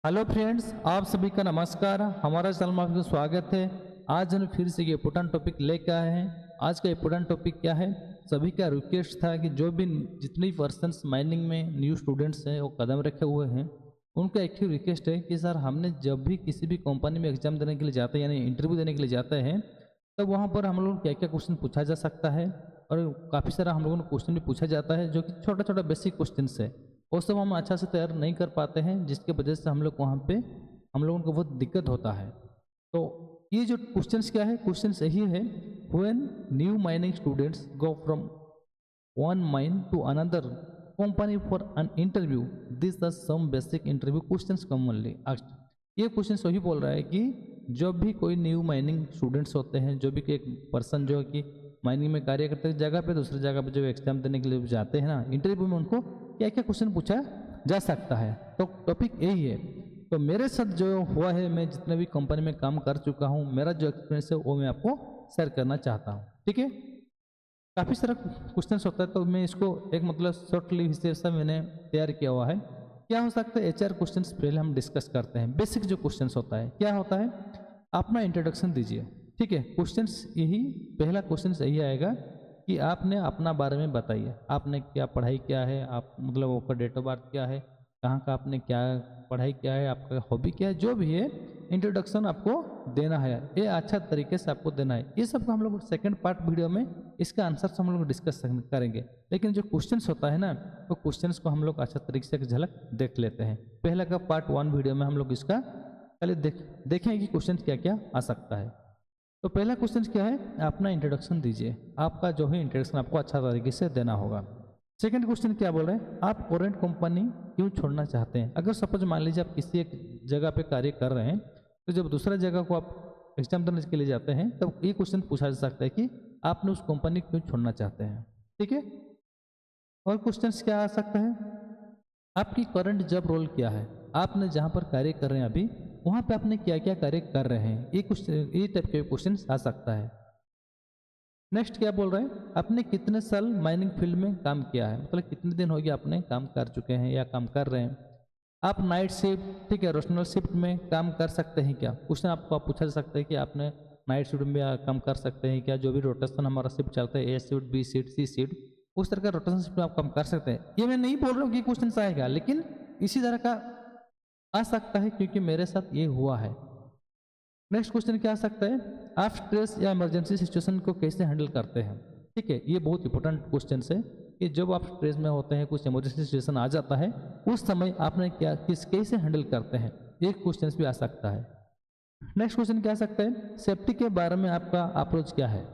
Hello friends, आप सभी का नमस्कार। हमारा चैनल में आपका स्वागत है। आज हम फिर से ये इम्पोर्टेंट टॉपिक लेकर आए हैं। आज का इम्पोर्टेंट टॉपिक क्या है? सभी का रिक्वेस्ट था कि जो भी जितनी पर्सन्स माइनिंग में न्यू स्टूडेंट्स हैं वो कदम रखे हुए हैं, उनका एक्टिव रिक्वेस्ट है कि सर हमने जब भी किसी भी कंपनी में एग्जाम देने के लिए जाते हैं यानी इंटरव्यू देने के लिए जाते हैं, तब वहाँ पर हम लोग क्या क्या क्वेश्चन पूछा जा सकता है। और काफ़ी सारा हम लोगों को क्वेश्चन भी पूछा जाता है जो कि छोटा छोटा बेसिक क्वेश्चन है, वो सब हम अच्छा से तैयार नहीं कर पाते हैं, जिसके वजह से हम लोग वहाँ पे हम लोगों को बहुत दिक्कत होता है। तो ये जो क्वेश्चंस क्या है, क्वेश्चंस यही है, when new mining students go from one mine to another company for an interview, this the some basic interview questions commonly asked. ये क्वेश्चन वही बोल रहा है कि जब भी कोई न्यू माइनिंग स्टूडेंट्स होते हैं, जो भी एक पर्सन जो कि माइनिंग में कार्य करते हैं जगह पे दूसरी जगह पे जो एग्जाम देने के लिए जाते हैं ना इंटरव्यू में, उनको क्या क्या क्वेश्चन पूछा जा सकता है। तो टॉपिक यही है। तो मेरे साथ जो हुआ है, मैं जितने भी कंपनी में काम कर चुका हूँ, मेरा जो एक्सपीरियंस है वो मैं आपको शेयर करना चाहता हूँ। ठीक है, काफ़ी सारा क्वेश्चन होता है, तो मैं इसको एक मतलब शॉर्टली हिस्से से मैंने तैयार किया हुआ है। क्या हो सकता है? एचआर क्वेश्चंस पहले हम डिस्कस करते हैं। बेसिक जो क्वेश्चंस होता है, क्या होता है, अपना इंट्रोडक्शन दीजिए। ठीक है, क्वेश्चंस यही, पहला क्वेश्चन यही आएगा कि आपने अपना बारे में बताइए, आपने क्या पढ़ाई किया है, आप मतलब आपका डेट ऑफ बर्थ क्या है, कहाँ का आपने क्या पढ़ाई किया है, आपका हॉबी क्या है, जो भी है इंट्रोडक्शन आपको देना है। ये अच्छा तरीके से आपको देना है। ये सब हम लोग सेकंड पार्ट वीडियो में इसका आंसर से हम लोग डिस्कस करेंगे। लेकिन जो क्वेश्चंस होता है ना, तो क्वेश्चंस को हम लोग अच्छा तरीके से एक झलक देख लेते हैं। पहला का पार्ट 1 वीडियो में हम लोग इसका पहले देखें कि क्वेश्चन क्या क्या आ सकता है। तो पहला क्वेश्चन क्या है, अपना इंट्रोडक्शन दीजिए। आपका जो है इंट्रोडक्शन आपको अच्छा तरीके से देना होगा। सेकंड क्वेश्चन क्या बोल रहे हैं, आप करंट कंपनी क्यों छोड़ना चाहते हैं। अगर सपोज मान लीजिए आप किसी एक जगह पे कार्य कर रहे हैं, तो जब दूसरा जगह को आप एग्जाम देने के लिए जाते हैं, तब ये क्वेश्चन पूछा जा सकता है कि आपने उस कंपनी क्यों छोड़ना चाहते हैं। ठीक है, और क्वेश्चन क्या आ सकता है, आपकी करंट जॉब रोल क्या है, आपने जहाँ पर कार्य कर रहे हैं अभी, वहाँ पे आपने क्या क्या कार्य कर रहे हैं। ये कुछ ये टाइप के क्वेश्चन आ सकता है। नेक्स्ट क्या बोल रहे हैं, आपने कितने साल माइनिंग फील्ड में काम किया है, मतलब कितने दिन हो गया आपने काम कर चुके हैं या काम कर रहे हैं। आप नाइट शिफ्ट, ठीक है, रोशनल शिफ्ट में काम कर सकते हैं क्या, क्वेश्चन आपको पूछा जा सकता है कि आपने नाइट शिफ्ट में काम कर सकते हैं क्या। जो भी रोटेशन हमारा शिफ्ट चलता है, ए शिफ्ट, बी शिफ्ट, सी शिफ्ट, उस तरह का रोटेशन शिफ्ट में आप काम कर सकते हैं। ये मैं नहीं बोल रहा हूँ कि क्वेश्चन आएगा, लेकिन इसी तरह का आ सकता है क्योंकि मेरे साथ ये हुआ है। नेक्स्ट क्वेश्चन क्या आ सकता है, आप स्ट्रेस या इमरजेंसी सिचुएशन को कैसे हैंडल करते हैं। ठीक है, ये बहुत इंपॉर्टेंट क्वेश्चन है कि जब आप स्ट्रेस में होते हैं, कुछ इमरजेंसी सिचुएशन आ जाता है, उस समय आपने क्या कैसे हैंडल करते हैं, ये क्वेश्चन भी आ सकता है। नेक्स्ट क्वेश्चन क्या आ सकता है, सेफ्टी के बारे में आपका अप्रोच क्या है।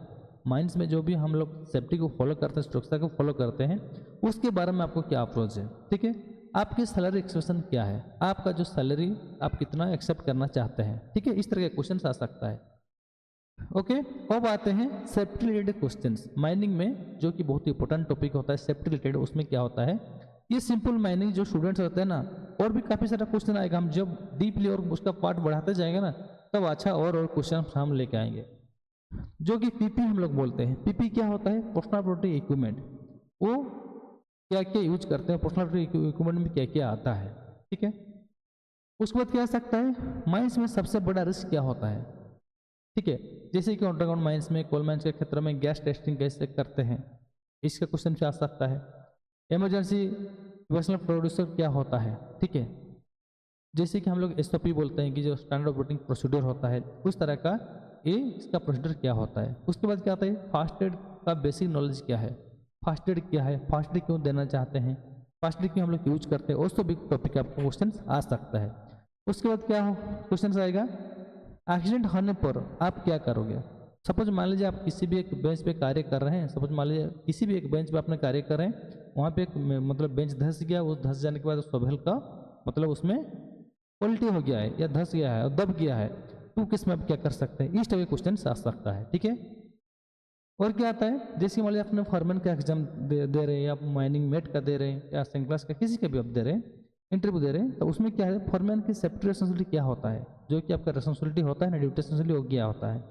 माइंस में जो भी हम लोग सेफ्टी को फॉलो करते हैं, सुरक्षा को फॉलो करते हैं, उसके बारे में आपको क्या अप्रोच है। ठीक है, आपकी सैलरी एक्सपेक्टेशन क्या है, आपका जो सैलरी आप कितना एक्सेप्ट करना चाहते हैं। ठीक है, इस तरह के क्वेश्चन आ सकता है। ओके, अब आते हैं सेफ्टी रिलेटेड क्वेश्चंस। माइनिंग में जो कि बहुत इंपॉर्टेंट टॉपिक होता है सेफ्टी रिलेटेड, उसमें क्या होता है, ये सिंपल माइनिंग जो स्टूडेंट्स होते हैं ना, और भी काफ़ी सारा क्वेश्चन आएगा, हम जब डीपली और उसका पार्ट बढ़ाते जाएंगे ना, तब अच्छा और क्वेश्चन हम लेके आएंगे। जो कि पीपी हम लोग बोलते हैं। पीपी क्या होता है, पर्सनल प्रोटेक्टिव इक्विपमेंट। वो क्या क्या यूज करते हैं, पर्सनल प्रोटेक्टिव इक्विपमेंट में क्या क्या आता है। ठीक है, उसके बाद क्या आ सकता है, माइंस में सबसे बड़ा रिस्क क्या होता है। ठीक है, जैसे कि अंडरग्राउंड माइंस में, कोल माइंस के क्षेत्र में गैस टेस्टिंग कैसे करते हैं, इसका क्वेश्चन से आ सकता है। इमरजेंसी पर्सनल प्रोड्यूसर क्या होता है। ठीक है, जैसे कि हम लोग एसओपी बोलते हैं कि जो स्टैंडर्ड ऑपरेटिंग प्रोसीजर होता है, उस तरह का ये इसका प्रोसीजर क्या होता है। उसके बाद क्या आता है, फास्ट एड का बेसिक नॉलेज क्या है, फास्ट एड क्या है, फास्ट एड क्यों देना चाहते हैं, फास्ट एड क्यों हम लोग यूज करते हैं, उस भी टॉपिक आपको क्वेश्चन आ सकता है। उसके बाद क्या क्वेश्चन आएगा, एक्सीडेंट होने पर आप क्या करोगे। सपोज मान लीजिए आप किसी भी एक बेंच पे कार्य कर रहे हैं, सपोज मान लीजिए किसी भी एक बेंच पे आपने कार्य कर रहे हैं, वहाँ पे एक मतलब बेंच धंस गया, उस धंस जाने के बाद उस सोबेल का मतलब उसमें पलटी हो गया है या धंस गया है और दब गया है, तो किस में आप क्या कर सकते हैं। इस टाइप के क्वेश्चन आ सकता है। ठीक है, और क्या आता है, जैसे मान लीजिए अपने फॉरमैन का एग्जाम दे रहे हैं, या माइनिंग मेट का दे रहे हैं, या सेंक्लास का किसी का भी आप दे रहे हैं, इंटरव्यू दे रहे हैं, तो उसमें क्या है, फॉरमैन की सेफ्टी रिस्पॉन्सिबिलिटी क्या होता है, जो कि आपका रिस्पॉन्सिबिलिटी होता है ना, ड्यूटी रिस्पॉन्सिबिलिटी हो गया होता है।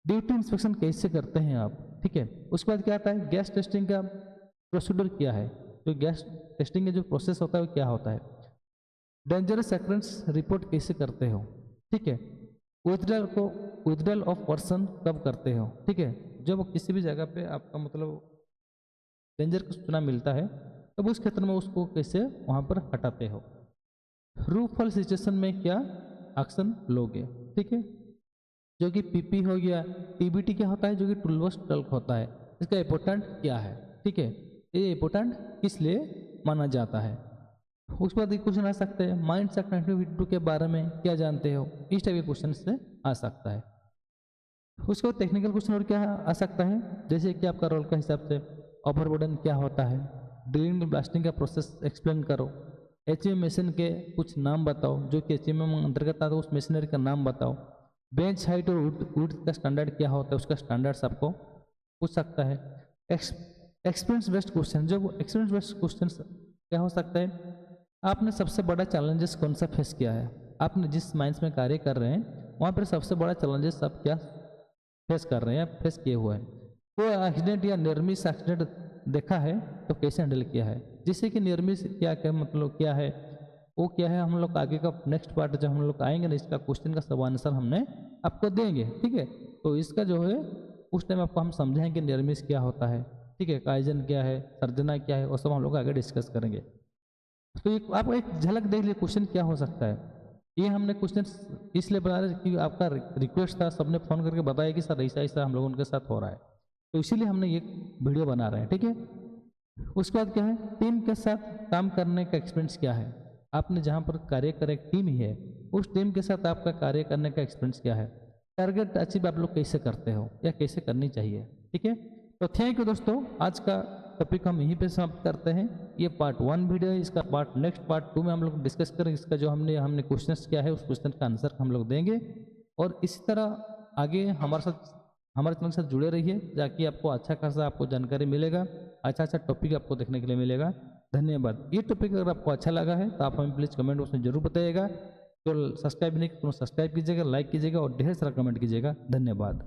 ड्यूटी इंस्पेक्शन कैसे करते हैं आप। ठीक है, उसके बाद क्या आता है, गैस टेस्टिंग का प्रोसीड्यूर क्या है, जो गैस टेस्टिंग का जो प्रोसेस होता है वो क्या होता है। डेंजरस अकरेंस रिपोर्ट कैसे करते हो, ठीक है। विथड्रॉल ऑफ पर्सन कब करते हो, ठीक है। जब किसी भी जगह पे आपका मतलब डेंजर का सूचना मिलता है तब उस क्षेत्र में उसको कैसे वहाँ पर हटाते हो। ट्रू फॉल्स सिचुएशन में क्या एक्शन लोगे, ठीक है। जो कि पीपी हो गया, टीबीटी क्या होता है, जो कि टूलबॉक्स टल्क होता है, इसका इंपॉर्टेंट क्या है, ठीक है। ये इंपॉर्टेंट किस लिए माना जाता है। उसके बाद एक क्वेश्चन आ सकते हैं, माइंड सेट एक्टिविटी के बारे में क्या जानते हो, इस टाइप के क्वेश्चन से आ सकता है। उसके बाद टेक्निकल क्वेश्चन और क्या आ सकता है, जैसे कि आपका रोल का हिसाब से ओवरबर्डन क्या होता है, ड्रिलिंग में ब्लास्टिंग का प्रोसेस एक्सप्लेन करो, एचएम मशीन के कुछ नाम बताओ, जो कि एचएम अंतर्गत आता है उस मशीनरी का नाम बताओ, बेंच हाइट और वुड का स्टैंडर्ड क्या होता है, उसका स्टैंडर्ड्स आपको पूछ सकता है। एक्सपीरियंस बेस्ड क्वेश्चन, जो एक्सपीरियंस बेस्ड क्वेश्चन क्या हो सकता है, आपने सबसे बड़ा चैलेंजेस कौन सा फेस किया है, आपने जिस माइंस में कार्य कर रहे हैं वहाँ पर सबसे बड़ा चैलेंजेस आप क्या फेस कर रहे हैं, फेस किए हुए हैं। वो एक्सीडेंट या निर्मित एक्सीडेंट देखा है तो कैसे हैंडल किया है, जिससे कि निर्मित क्या क्या मतलब क्या है, वो क्या है, हम लोग आगे का नेक्स्ट पार्ट जब हम लोग आएंगे ना इसका क्वेश्चन का सब आंसर हमने आपको देंगे, ठीक है। तो इसका जो है उस टाइम आपको हम समझाएंगे निर्मित क्या होता है, ठीक है, काइजन क्या है, सर्जना क्या है, वो सब हम लोग आगे डिस्कस करेंगे। तो एक आप एक झलक देख लीजिए क्वेश्चन क्या हो सकता है। ये हमने क्वेश्चन इसलिए बना रहे कि आपका रिक्वेस्ट था, सबने फ़ोन करके बताया कि सर ऐसा ऐसा हम लोगों के साथ हो रहा है, तो इसीलिए हमने ये वीडियो बना रहे हैं, ठीक है। उसके बाद क्या है, टीम के साथ काम करने का एक्सपीरियंस क्या है, आपने जहाँ पर कार्य कर एक टीम ही है, उस टीम के साथ आपका कार्य करने का एक्सपीरियंस क्या है, टारगेट अचीव आप लोग कैसे करते हो या कैसे करनी चाहिए, ठीक है। तो थैंक यू दोस्तों, आज का टॉपिक हम यहीं पे समाप्त करते हैं। ये पार्ट 1 वीडियो है, इसका नेक्स्ट पार्ट 2 में हम लोग डिस्कस करेंगे, इसका जो हमने क्वेश्चंस क्या है उस क्वेश्चन का आंसर हम लोग देंगे। और इसी तरह आगे हमारे चैनल से जुड़े रहिए, ताकि आपको अच्छा खासा आपको जानकारी मिलेगा, अच्छा अच्छा टॉपिक आपको देखने के लिए मिलेगा। धन्यवाद। ये टॉपिक अगर आपको अच्छा लगा है तो आप हमें प्लीज़ कमेंट बॉक्स में जरूर बताइएगा। तो सब्सक्राइब नहीं तो सब्सक्राइब कीजिएगा, लाइक कीजिएगा और ढेर सारा कमेंट कीजिएगा। धन्यवाद।